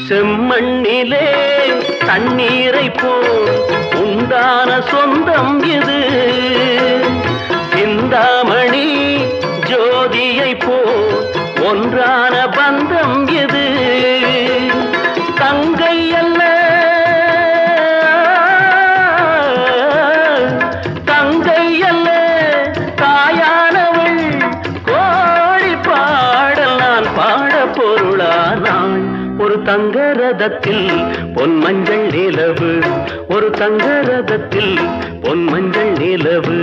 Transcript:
செம்மண்ணிலே தண்ணீரை போல் உண்டான சொந்தம் இது. சிந்தாமணி ஜோதியை போல் ஒன்றான பந்தம் இது. தங்கை அல்ல தங்கை அல்ல தாயானவள், கோடி பாடல் நான் பாட பொருளானாள். ஒரு தங்க ரதத்தில் பொன் மஞ்சள் நிலவு, ஒரு தங்க ரதத்தில் பொன் மஞ்சள் நிலவு.